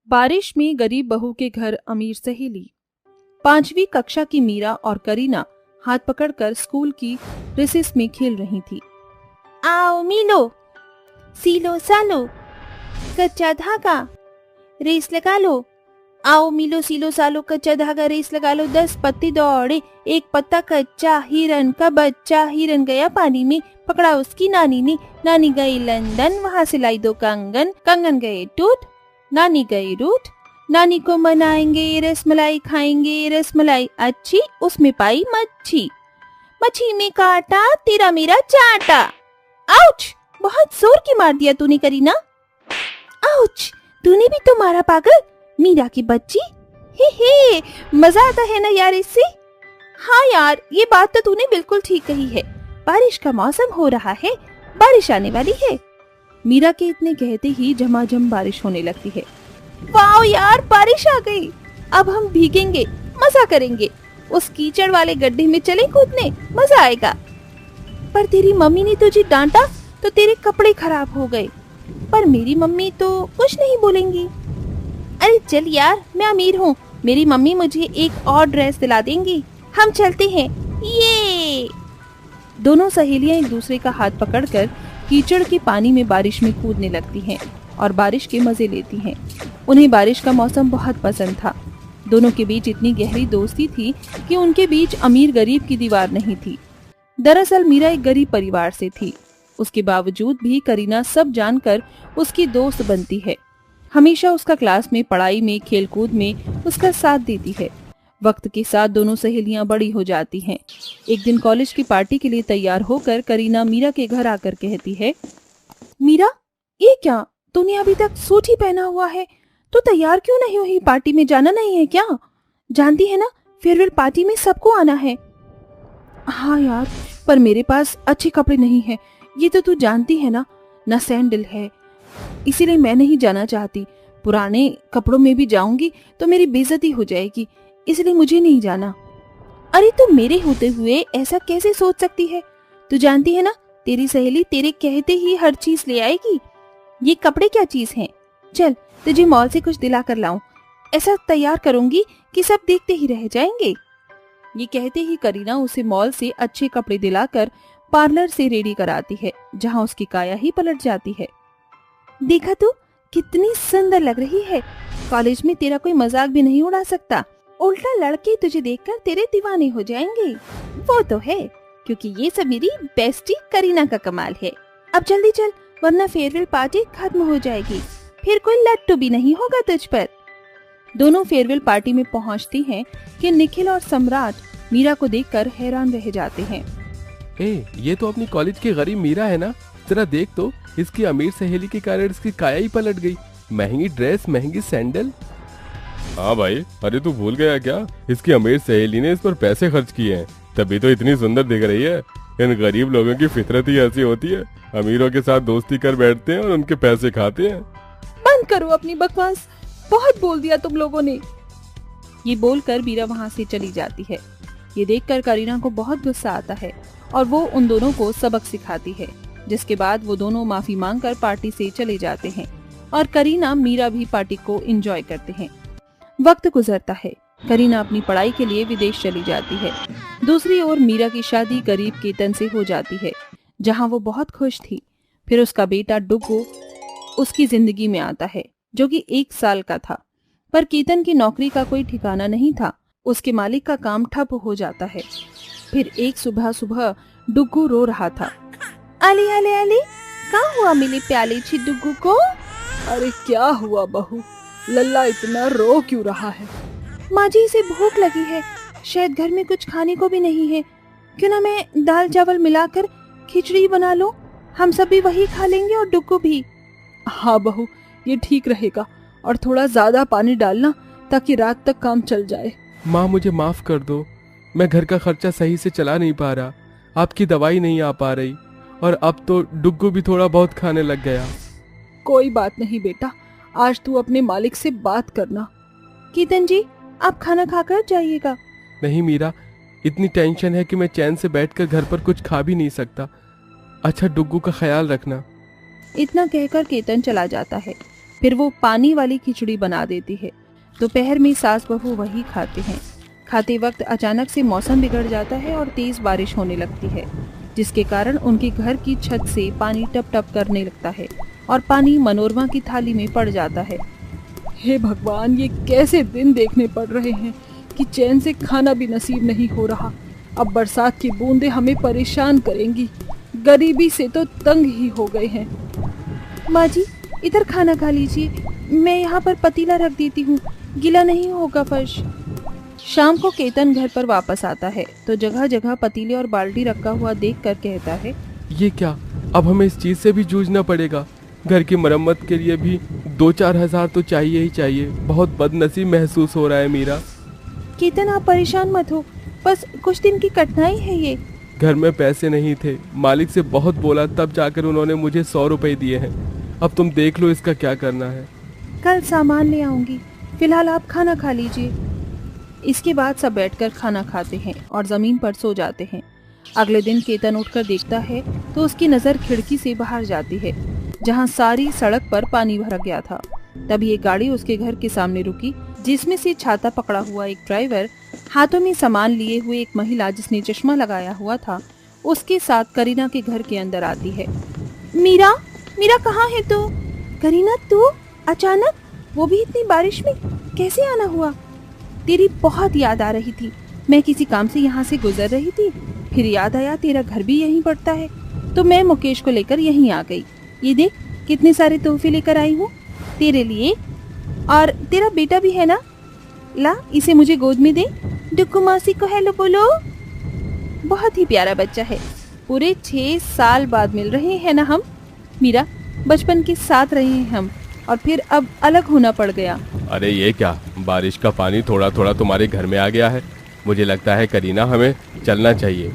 बारिश में गरीब बहू के घर अमीर सहेली। 5वीं कक्षा की मीरा और करीना हाथ पकड़कर स्कूल की रिसेस में खेल रही थी। आओ मिलो, सीलो सालो, कच्चा धागा, रेस लगा लो। आओ मिलो सीलो सालो, कच्चा धागा, रेस लगा लो। 10 पत्ते दौड़े, एक पत्ता कच्चा, हिरन का बच्चा। हिरन गया पानी में, पकड़ा उसकी नानी ने। नानी गई लंदन, वहाँ से लाई 2 कंगन। कंगन गए टूट, नानी गई रूठ। नानी को मनाएंगे, रसमलाई खाएंगे। रसमलाई अच्छी, उसमें पाई मच्छी। मच्छी में काटा, तेरा मेरा चाटा। आउच! बहुत जोर की मार दिया तूने करीना। आउच! तूने भी तो मारा पागल, मीरा की बच्ची। हे मजा आता है ना यार इससे। हाँ यार, ये बात तो तूने बिल्कुल ठीक कही है। बारिश का मौसम हो रहा है, बारिश आने वाली है। मीरा के इतने कहते ही झमाझम बारिश होने लगती है। वाओ यार, बारिश आ गई। अब हम भीगेंगे, मजा करेंगे। उस कीचड़ वाले गड्ढे में चले कूदने, मजा आएगा। पर तेरी मम्मी ने तुझे डांटा तो तेरे कपड़े खराब हो गए। पर मेरी मम्मी तो कुछ नहीं बोलेंगी। अरे चल यार, मैं अमीर हूँ, मेरी मम्मी मुझे एक और ड्रेस दिला देंगी। हम चलते हैं। ये दोनों सहेलियां एक दूसरे का हाथ पकड़कर कीचड़ के पानी में बारिश में कूदने लगती हैं और बारिश के मजे लेती हैं। उन्हें बारिश का मौसम बहुत पसंद था। दोनों के बीच इतनी गहरी दोस्ती थी कि उनके बीच अमीर गरीब की दीवार नहीं थी। दरअसल मीरा एक गरीब परिवार से थी। उसके बावजूद भी करीना सब जानकर उसकी दोस्त बनती है। हमेशा उसका क्लास में, पढ़ाई में, खेलकूद में उसका साथ देती है। वक्त के साथ दोनों सहेलियां बड़ी हो जाती हैं। एक दिन कॉलेज की पार्टी के लिए तैयार होकर करीना मीरा के घर आकर कहती है, मीरा, ये क्या, तूने अभी तक सूट ही पहना हुआ है, तो तैयार क्यों नहीं हुई? पार्टी में जाना नहीं है क्या? जानती है ना, फेयरवेल पार्टी में सबको आना है। हाँ यार, पर मेरे पास अच्छे कपड़े नहीं है, ये तो तू जानती है ना सैंडल है, इसीलिए मैं नहीं जाना चाहती। पुराने कपड़ों में भी जाऊंगी तो मेरी बेइज्जती हो जाएगी, इसलिए मुझे नहीं जाना। अरे तू मेरे होते हुए ऐसा कैसे सोच सकती है? तू जानती है ना, तेरी सहेली तेरे कहते ही हर चीज ले आएगी। ये कपड़े क्या चीज हैं? चल तुझे मॉल से कुछ दिला कर लाऊं। ऐसा तैयार करूंगी कि सब देखते ही रह जाएंगे। ये कहते ही करीना उसे मॉल से अच्छे कपड़े दिलाकर पार्लर से रेडी कराती है, जहाँ उसकी काया ही पलट जाती है। देखा तू, कितनी सुंदर लग रही है। कॉलेज में तेरा कोई मजाक भी नहीं उड़ा सकता। उल्टा लड़के तुझे देखकर तेरे दीवाने हो जाएंगे। वो तो है, क्योंकि ये सब मेरी बेस्टी करीना का कमाल है। अब जल्दी चल, वरना फेयरवेल पार्टी खत्म हो जाएगी, फिर कोई लट्टू भी नहीं होगा तुझ पर। दोनों फेयरवेल पार्टी में पहुंचती हैं कि निखिल और सम्राट मीरा को देखकर हैरान रह जाते हैं। ये तो अपनी कॉलेज की गरीब मीरा है ना, जरा देख तो, इसकी अमीर सहेली के कारण इसकी काया ही पलट गई। महंगी ड्रेस, महंगी सैंडल। हाँ भाई, अरे तू भूल गया क्या, इसकी अमीर सहेली ने इस पर पैसे खर्च किए हैं, तभी तो इतनी सुंदर दिख रही है। इन गरीब लोगों की फितरत ही ऐसी होती है, अमीरों के साथ दोस्ती कर बैठते हैं और उनके पैसे खाते हैं। बंद करो अपनी बकवास, बहुत बोल दिया तुम लोगों ने। ये बोलकर मीरा वहाँ से चली जाती है। ये देखकर करीना को बहुत गुस्सा आता है और वो उन दोनों को सबक सिखाती है, जिसके बाद वो दोनों माफी मांगकर पार्टी से चले जाते हैं और करीना मीरा भी पार्टी को एंजॉय करते हैं। वक्त गुजरता है, करीना अपनी पढ़ाई के लिए विदेश चली जाती है। दूसरी ओर मीरा की शादी गरीब केतन से हो जाती है, जहाँ वो बहुत खुश थी। फिर उसका बेटा डुग्गू उसकी जिंदगी में आता है, जो कि 1 साल का था। पर केतन की नौकरी का कोई ठिकाना नहीं था, उसके मालिक का काम ठप हो जाता है। फिर एक सुबह डुग्गू रो रहा था। अली अली अली, कहाँ हुआ मेरे प्याले छी डुग्गू को? अरे क्या हुआ बहू, लल्ला इतना रो क्यों रहा है? माँ जी, इसे भूख लगी है, शायद घर में कुछ खाने को भी नहीं है। क्यों ना मैं दाल चावल मिलाकर खिचड़ी बना लूं, हम सब भी वही खा लेंगे और डुग्गू भी। हाँ बहू, ये ठीक रहेगा, और थोड़ा ज्यादा पानी डालना ताकि रात तक काम चल जाए। माँ मुझे माफ कर दो, मैं घर का खर्चा सही से चला नहीं पा रहा, आपकी दवाई नहीं आ पा रही, और अब तो डुग्गू भी थोड़ा बहुत खाने लग गया। कोई बात नहीं बेटा, आज तू अपने मालिक से बात करना। केतन जी, आप खाना खाकर जाइएगा। नहीं मीरा, इतनी टेंशन है कि मैं चैन से बैठकर घर पर कुछ खा भी नहीं सकता। अच्छा, डुग्गू का ख्याल रखना। इतना कहकर केतन चला जाता है। फिर वो पानी वाली खिचड़ी बना देती है। दोपहर में सास बहू वही खाते हैं। खाते वक्त अचानक से मौसम बिगड़ जाता है और तेज बारिश होने लगती है, जिसके कारण उनके घर की छत से पानी टप टप करने लगता है और पानी मनोरमा की थाली में पड़ जाता है। हे भगवान, ये कैसे दिन देखने पड़ रहे हैं कि चैन से खाना भी नसीब नहीं हो रहा। अब बरसात की बूंदें हमें परेशान करेंगी। गरीबी से तो तंग ही हो गए हैं। माँ जी, इधर खाना खा लीजिए, मैं यहाँ पर पतीला रख देती हूँ, गीला नहीं होगा फर्श। शाम को केतन घर पर वापस आता है तो जगह जगह पतीले और बाल्टी रखा हुआ देखकर कहता है, ये क्या, अब हमें इस चीज से भी जूझना पड़ेगा। घर की मरम्मत के लिए भी 2-4 हजार तो चाहिए ही चाहिए। बहुत बदनसीब महसूस हो रहा है मीरा। केतन, आप परेशान मत हो, बस कुछ दिन की कठिनाई है ये। घर में पैसे नहीं थे, मालिक से बहुत बोला, तब जाकर उन्होंने मुझे 100 रुपए दिए हैं। अब तुम देख लो इसका क्या करना है। कल सामान ले आऊंगी, फिलहाल आप खाना खा लीजिए। इसके बाद सब बैठकर खाना खाते हैं और जमीन पर सो जाते हैं। अगले दिन केतन उठकर देखता है तो उसकी नजर खिड़की से बाहर जाती है, जहां सारी सड़क पर पानी भर गया था। तभी एक गाड़ी उसके घर के सामने रुकी, जिसमें से छाता पकड़ा हुआ एक ड्राइवर, हाथों में सामान लिए हुए एक महिला जिसने चश्मा लगाया हुआ था, उसके साथ करीना के घर के अंदर आती है। मीरा, मीरा कहाँ है तू? करीना, तू अचानक, वो भी इतनी बारिश में कैसे आना हुआ? तेरी बहुत याद आ रही थी। मैं किसी काम से यहाँ से गुजर रही थी, फिर याद आया तेरा घर भी यहीं पड़ता है, तो मैं मुकेश को लेकर यहीं आ गई। ये देख, कितने सारे तोहफे लेकर आई हूँ तेरे लिए। और तेरा बेटा भी है ना, ला इसे मुझे गोद में दे। डुक्कू मौसी को हेलो बोलो। बहुत ही प्यारा बच्चा है। पूरे 6 साल बाद मिल रहे हैं ना हम। मीरा, बचपन के साथ रहे हैं हम और फिर अब अलग होना पड़ गया। अरे ये क्या, बारिश का पानी थोड़ा थोड़ा तुम्हारे घर में आ गया है। मुझे लगता है करीना, हमें चलना चाहिए।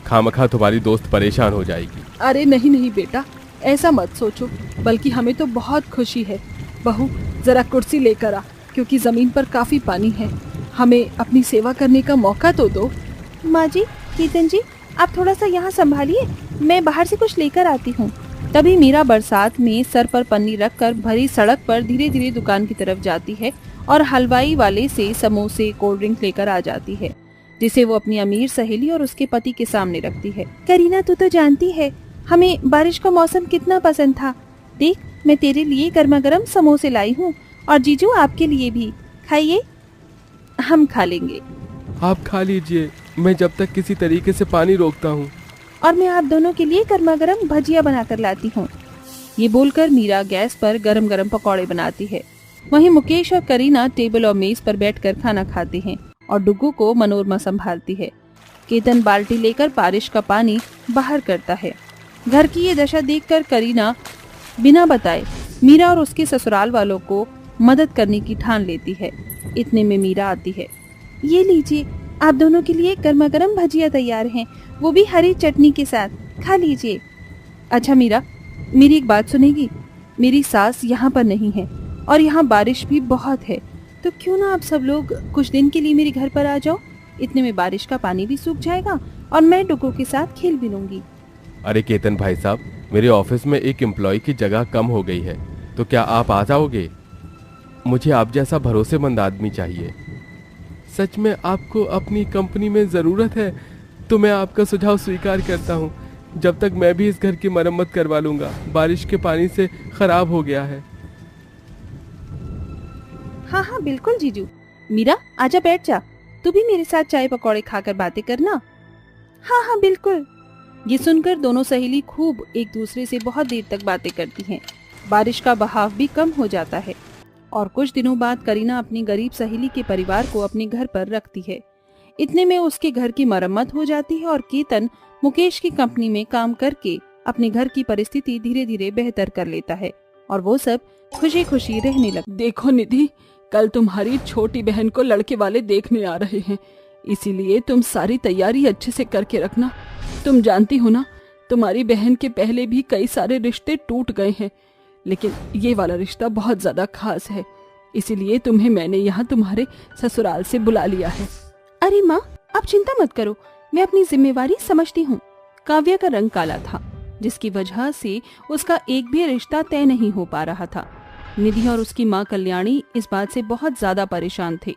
खामखा तुम्हारी दोस्त परेशान हो जाएगी। अरे नहीं नहीं बेटा, ऐसा मत सोचो, बल्कि हमें तो बहुत खुशी है। बहू, जरा कुर्सी लेकर आ, क्योंकि जमीन पर काफी पानी है। हमें अपनी सेवा करने का मौका तो दो। माँ जी, केतन जी, आप थोड़ा सा यहाँ संभालिए, मैं बाहर से कुछ लेकर आती हूँ। तभी मीरा बरसात में सर पर पन्नी रखकर भरी सड़क पर धीरे धीरे दुकान की तरफ जाती है और हलवाई वाले से समोसे, कोल्ड ड्रिंक लेकर आ जाती है, जिसे वो अपनी अमीर सहेली और उसके पति के सामने रखती है। करीना, तू तो जानती है हमें बारिश का मौसम कितना पसंद था। देख, मैं तेरे लिए गर्मा गर्म समोसे लाई हूँ और जीजू आपके लिए भी। खाइए। हम खा लेंगे। आप खा लीजिए, मैं जब तक किसी तरीके से पानी रोकता हूँ। और मैं आप दोनों के लिए गर्मा गर्म भजिया बनाकर लाती हूँ। ये बोलकर मीरा गैस पर गरम गरम पकौड़े बनाती है। वहीं मुकेश और करीना टेबल और मेज पर बैठकर खाना खाते हैं और डुग्गू को मनोरमा संभालती है। केतन बाल्टी लेकर बारिश का पानी बाहर करता है। घर की ये दशा देखकर करीना बिना बताए मीरा और उसके ससुराल वालों को मदद करने की ठान लेती है। इतने में मीरा आती है। ये लीजिए, आप दोनों के लिए गर्मा गर्म भजिया तैयार हैं, वो भी हरी चटनी के साथ। खा लीजिए। अच्छा मीरा, मेरी एक बात सुनेगी? मेरी सास यहाँ पर नहीं है और यहाँ बारिश भी बहुत है, तो क्यों ना आप सब लोग कुछ दिन के लिए मेरे घर पर आ जाओ। इतने में बारिश का पानी भी सूख जाएगा और मैं डुग्गू के साथ खेल भी लूंगी। अरे केतन भाई साहब, मेरे ऑफिस में एक एम्प्लॉय की जगह कम हो गई है, तो क्या आप आ जाओगे? मुझे आप जैसा भरोसेमंद आदमी चाहिए। सच में आपको अपनी कंपनी में ज़रूरत है तो मैं आपका सुझाव स्वीकार करता हूँ। जब तक मैं भी इस घर की मरम्मत करवा लूँगा, बारिश के पानी से खराब हो गया है। हाँ हाँ बिल्कुल जीजू। मीरा, आजा बैठ जा, तू भी मेरे साथ चाय पकौड़े खाकर बातें करना। हाँ हाँ बिल्कुल। ये सुनकर दोनों सहेली खूब एक दूसरे से बहुत देर तक बातें करती हैं। बारिश का बहाव भी कम हो जाता है और कुछ दिनों बाद करीना अपनी गरीब सहेली के परिवार को अपने घर पर रखती है। इतने में उसके घर की मरम्मत हो जाती है और केतन मुकेश की कंपनी में काम करके अपने घर की परिस्थिति धीरे धीरे बेहतर कर लेता है और वो सब खुशी खुशी रहने लगते। देखो निधि, कल तुम्हारी छोटी बहन को लड़के वाले देखने आ रहे हैं, इसीलिए तुम सारी तैयारी अच्छे से करके रखना। तुम जानती हो ना, तुम्हारी बहन के पहले भी कई सारे रिश्ते टूट गए हैं, लेकिन ये वाला रिश्ता बहुत ज्यादा खास है, इसीलिए तुम्हें मैंने यहाँ तुम्हारे ससुराल से बुला लिया है। अरे माँ, आप चिंता मत करो, मैं अपनी जिम्मेवारी समझती हूँ। काव्या का रंग काला था, जिसकी वजह से उसका एक भी रिश्ता तय नहीं हो पा रहा था। निधि और उसकी माँ कल्याणी इस बात से बहुत ज्यादा परेशान थे,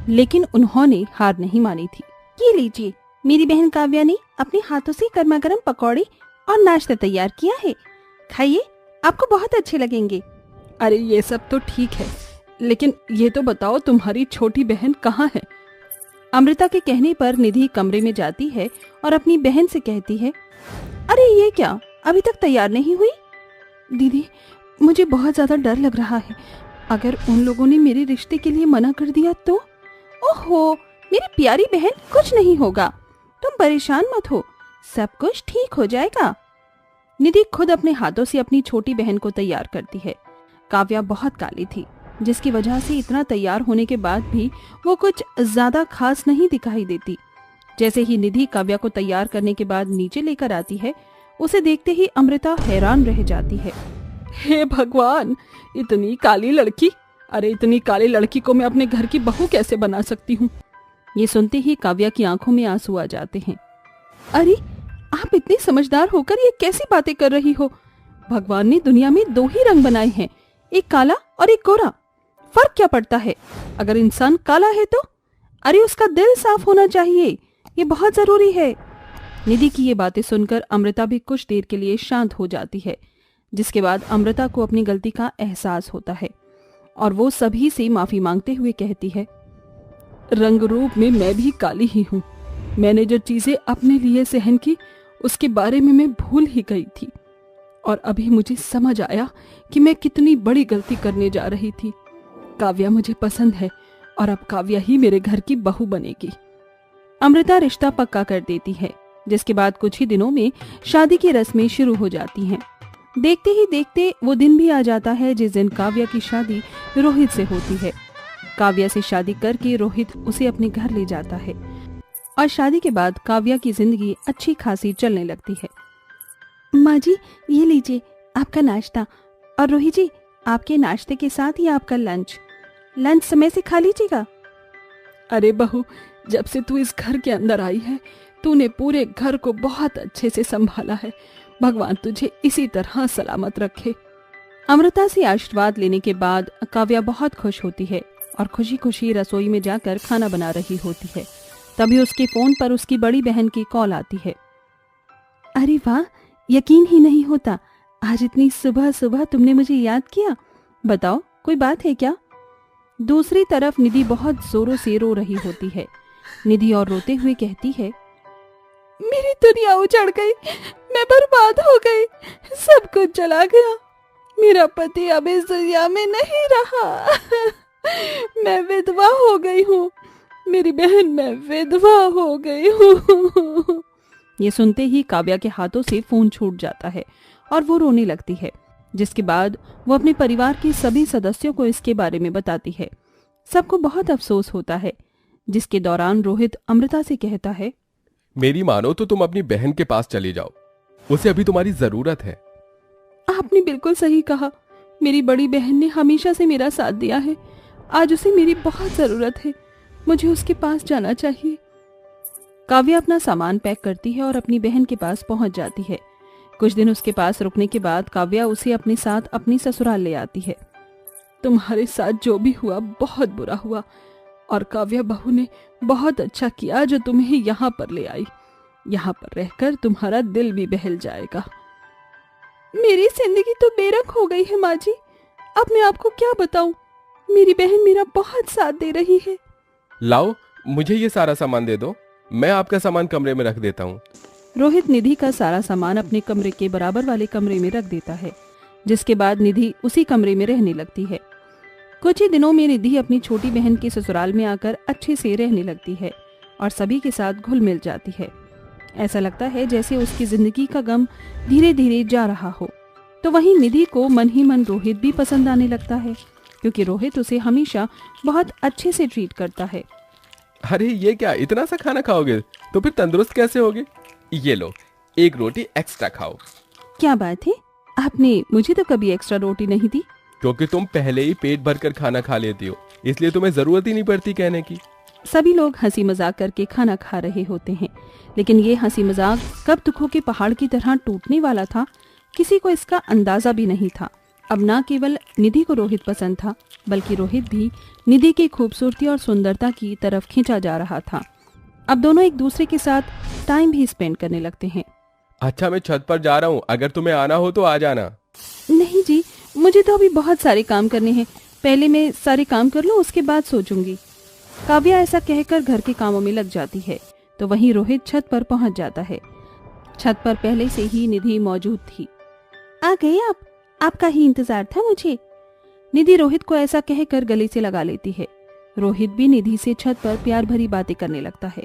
लेकिन उन्होंने हार नहीं मानी थी। ये लीजिए, मेरी बहन काव्या ने अपने हाथों से गर्मा गर्म पकौड़े और नाश्ता तैयार किया है, खाइए, आपको बहुत अच्छे लगेंगे। अरे ये सब तो ठीक है, लेकिन ये तो बताओ तुम्हारी छोटी बहन कहाँ है? अमृता के कहने पर निधि कमरे में जाती है और अपनी बहन से कहती है, अरे ये क्या, अभी तक तैयार नहीं हुई? दीदी, मुझे बहुत ज्यादा डर लग रहा है। अगर उन लोगों ने मेरे रिश्ते के लिए मना कर दिया तो? ओहो, मेरी प्यारी बहन, कुछ नहीं होगा, तुम परेशान मत हो, सब कुछ ठीक हो जाएगा। निधि खुद अपने हाथों से अपनी छोटी बहन को तैयार करती है। काव्या बहुत काली थी, जिसकी वजह से इतना तैयार होने के बाद भी वो कुछ ज्यादा खास नहीं दिखाई देती। जैसे ही निधि काव्या को तैयार करने के बाद नीचे लेकर आती है, उसे देखते ही अमृता हैरान रह जाती है। हे भगवान, इतनी काली लड़की! अरे इतनी काली लड़की को मैं अपने घर की बहू कैसे बना सकती हूँ? ये सुनते ही काव्या की आंखों में आंसू आ जाते हैं। अरे आप इतनी समझदार होकर ये कैसी बातें कर रही हो? भगवान ने दुनिया में दो ही रंग बनाए हैं, एक काला और एक गोरा। फर्क क्या पड़ता है? अगर इंसान काला है तो? अरे उसका दिल साफ होना चाहिए, ये बहुत जरूरी है। निधि की ये बातें सुनकर अमृता भी कुछ देर के लिए शांत हो जाती है, जिसके बाद अमृता को अपनी गलती का एहसास होता है और वो सभी से माफी मांगते हुए कहती है, रंग रूप में मैं भी काली ही हूँ। मैंने जो चीजें अपने लिए सहन की, उसके बारे में मैं भूल ही गई थी, और अभी मुझे समझ आया कि मैं कितनी बड़ी गलती करने जा रही थी। काव्या मुझे पसंद है और अब काव्या ही मेरे घर की बहू बनेगी। अमृता रिश्ता पक्का कर देती है, जिसके बाद कुछ ही दिनों में शादी की रस्में शुरू हो जाती हैं। देखते ही देखते वो दिन भी आ जाता है जिस दिन काव्या की शादी रोहित से होती है। काव्या से शादी करके रोहित उसे अपने घर ले जाता है और शादी के बाद काव्या की जिंदगी अच्छी खासी चलने लगती है। माँ जी, ये लीजिए आपका नाश्ता, और रोहित जी, आपके नाश्ते के साथ ही आपका लंच समय से खा लीजिएगा। अरे बहू, जब से तू इस घर के अंदर आई है, तूने पूरे घर को बहुत अच्छे से संभाला है। भगवान तुझे इसी तरह सलामत रखे। अमृता से आशीर्वाद लेने के बाद काव्या बहुत खुश होती है और खुशी खुशी रसोई में जाकर खाना बना रही होती है। तभी उसके फोन पर उसकी बड़ी बहन की कॉल आती है। अरे वाह, यकीन ही नहीं होता, आज इतनी सुबह सुबह तुमने मुझे याद किया। बताओ, कोई बात है क्या? दूसरी तरफ निधि बहुत जोरों से रो रही होती है। निधि और रोते हुए कहती है, मेरी दुनिया उजड़ गई, मैं बर्बाद हो गई, सब कुछ चला गया, मेरा पति अब इस दुनिया में नहीं रहा। मैं विधवा हो गई हूँ, मेरी बहन, मैं विधवा हो गई हूँ। ये सुनते ही काव्या के हाथों से फोन छूट जाता है और वो रोने लगती है, जिसके बाद वो अपने परिवार के सभी सदस्यों को इसके बारे में बताती है। सबको बहुत अफसोस होता है, जिसके दौरान रोहित अमृता से कहता है, मेरी मानो तो तुम अपनी बहन के पास चली जाओ, उसे अभी तुम्हारी जरूरत है। आपने बिल्कुल सही कहा, मेरी बड़ी बहन ने हमेशा से मेरा साथ दिया है, आज उसे मेरी बहुत जरूरत है, मुझे उसके पास जाना चाहिए। काव्या अपना सामान पैक करती है और अपनी बहन के पास पहुंच जाती है। कुछ दिन उसके पास रुकने के बाद काव्या उसे अपने साथ अपनी ससुराल ले आती है। तुम्हारे साथ जो भी हुआ बहुत बुरा हुआ, और काव्या बहू ने बहुत अच्छा किया जो तुम्हें यहाँ पर ले आई। यहाँ पर रहकर तुम्हारा दिल भी बहल जाएगा। मेरी जिंदगी तो बेरंग हो गई है माँ जी, अब मैं आपको क्या बताऊं, मेरी बहन मेरा बहुत साथ दे रही है। लाओ, मुझे ये सारा सामान दे दो, मैं आपका सामान कमरे में रख देता हूँ। रोहित निधि का सारा सामान अपने कमरे के बराबर वाले कमरे में रख देता है, जिसके बाद निधि उसी कमरे में रहने लगती है। कुछ ही दिनों में निधि अपनी छोटी बहन के ससुराल में आकर अच्छे से रहने लगती है और सभी के साथ घुल मिल जाती है। ऐसा लगता है जैसे उसकी जिंदगी का गम धीरे धीरे जा रहा हो। तो वहीं निधि को मन ही मन रोहित भी पसंद आने लगता है, क्योंकि रोहित उसे हमेशा बहुत अच्छे से ट्रीट करता है। अरे ये क्या, इतना सा खाना खाओगे तो फिर तंदुरुस्त कैसे होगे? ये लो, एक रोटी एक्स्ट्रा खाओ। क्या बात है, आपने मुझे तो कभी एक्स्ट्रा रोटी नहीं दी। क्योंकि तुम पहले ही पेट भरकर खाना खा लेती हो, इसलिए तुम्हें जरूरत ही नहीं पड़ती कहने की। सभी लोग हंसी मजाक करके खाना खा रहे होते हैं, लेकिन ये हंसी मजाक कब दुखों के पहाड़ की तरह टूटने वाला था, किसी को इसका अंदाजा भी नहीं था। अब न केवल निधि को रोहित पसंद था, बल्कि रोहित भी निधि की खूबसूरती और सुंदरता की तरफ खींचा जा रहा था। अब दोनों एक दूसरे के साथ टाइम भी स्पेंड करने लगते हैं। अच्छा, मैं छत पर जा रहा हूँ, अगर तुम्हें आना हो तो आ जाना। नहीं जी, मुझे तो अभी बहुत सारे काम करने हैं, पहले मैं सारे काम कर लूं, उसके बाद सोचूंगी। काव्या ऐसा कहकर घर के कामों में लग जाती है, तो वहीं रोहित छत पर पहुंच जाता है। छत पर पहले से ही निधि मौजूद थी। आ गए आप? आपका ही इंतजार था मुझे। निधि रोहित को ऐसा कहकर गले से लगा लेती है। रोहित भी निधि से छत पर प्यार भरी बातें करने लगता है।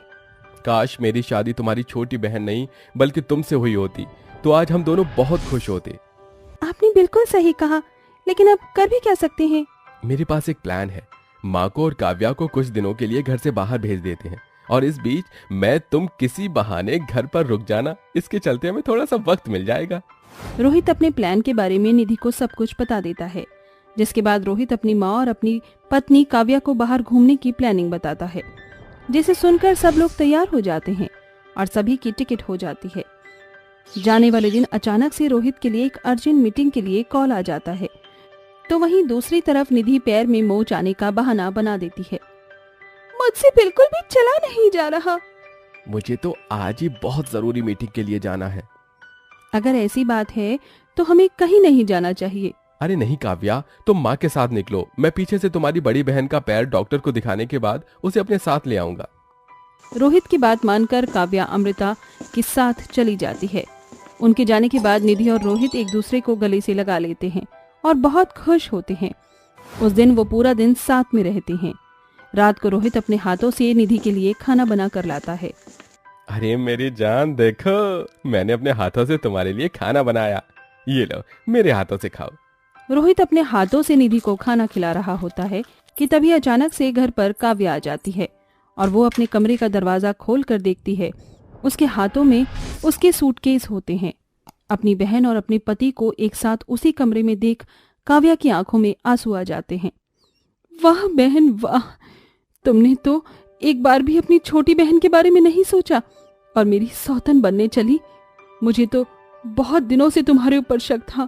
काश मेरी शादी तुम्हारी छोटी बहन नहीं बल्कि तुमसे हुई होती, तो आज हम दोनों बहुत खुश होते। आपने बिल्कुल सही कहा, लेकिन अब कर भी क्या सकते हैं? मेरे पास एक प्लान है। माँ को और काव्या को कुछ दिनों के लिए घर से बाहर भेज देते हैं, और इस बीच मैं तुम किसी बहाने घर पर रुक जाना, इसके चलते हमें थोड़ा सा वक्त मिल जाएगा। रोहित अपने प्लान के बारे में निधि को सब कुछ बता देता है, जिसके बाद रोहित अपनी माँ और अपनी पत्नी काव्या को बाहर घूमने की प्लानिंग बताता है, जिसे सुनकर सब लोग तैयार हो जाते हैं और सभी की टिकट हो जाती है। जाने वाले दिन अचानक से रोहित के लिए एक अर्जेंट मीटिंग के लिए कॉल आ जाता है, तो वहीं दूसरी तरफ निधि पैर में मोच आने का बहाना बना देती है। मुझसे बिल्कुल भी चला नहीं जा रहा। मुझे तो आज ही बहुत जरूरी मीटिंग के लिए जाना है। अगर ऐसी बात है तो हमें कहीं नहीं जाना चाहिए। अरे नहीं काव्या, तुम माँ के साथ निकलो, मैं पीछे से तुम्हारी बड़ी बहन का पैर डॉक्टर को दिखाने के बाद उसे अपने साथ ले आऊंगा। रोहित की बात मानकर काव्या अमृता के साथ चली जाती है। उनके जाने के बाद निधि और रोहित एक दूसरे को गले से लगा लेते हैं और बहुत खुश होते हैं। उस दिन वो पूरा दिन साथ में रहते हैं। रात को रोहित अपने हाथों से निधि के लिए खाना बना कर लाता है। अरे मेरी जान, देखो मैंने अपने हाथों से तुम्हारे लिए खाना बनाया, ये लो मेरे हाथों से खाओ। रोहित अपने हाथों से निधि को खाना खिला रहा होता है कि तभी अचानक से घर पर काव्या आ जाती है और वो अपने कमरे का दरवाजा खोल कर देखती है। उसके हाथों में उसके सूटकेस होते हैं। अपनी बहन और अपने पति को एक साथ उसी कमरे में देख काव्या की आंखों में आंसू आ जाते हैं। वाह बहन वाह, तुमने तो एक बार भी अपनी छोटी बहन के बारे में नहीं सोचा और मेरी सौतन बनने चली। मुझे तो बहुत दिनों से तुम्हारे ऊपर शक था,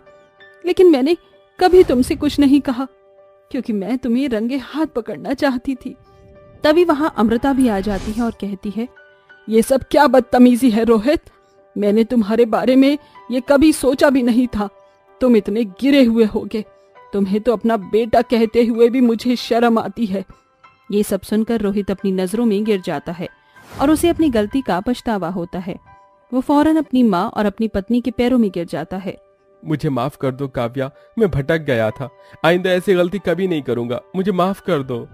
लेकिन मैंने कभी तुमसे कुछ नहीं कहा क्योंकि मैं तुम्हें रंगे हाथ पकड़ना चाहती थी। तभी वहां अमृता भी आ जाती है और कहती है, ये सब क्या बदतमीजी है रोहित, मैंने तुम्हारे बारे में ये कभी सोचा भी नहीं था। तुम इतने गिरे हुए होगे, तुम्हें तो अपना बेटा कहते हुए भी मुझे शर्म आती है। ये सब सुनकर रोहित अपनी नजरों में गिर जाता है और उसे अपनी गलती का पछतावा होता है। वो फौरन अपनी माँ और अपनी पत्नी के पैरों में गिर जाता है। मुझे माफ कर दो काव्या, मैं भटक गया था, आइंदा ऐसी गलती कभी नहीं करूंगा, मुझे माफ कर दो।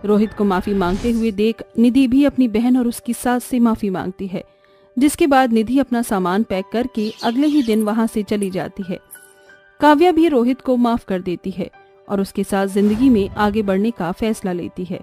रोहित को माफी मांगते हुए देख निधि भी अपनी बहन और उसकी सास से माफी मांगती है, जिसके बाद निधि अपना सामान पैक करके अगले ही दिन वहां से चली जाती है। काव्या भी रोहित को माफ कर देती है और उसके साथ जिंदगी में आगे बढ़ने का फैसला लेती है।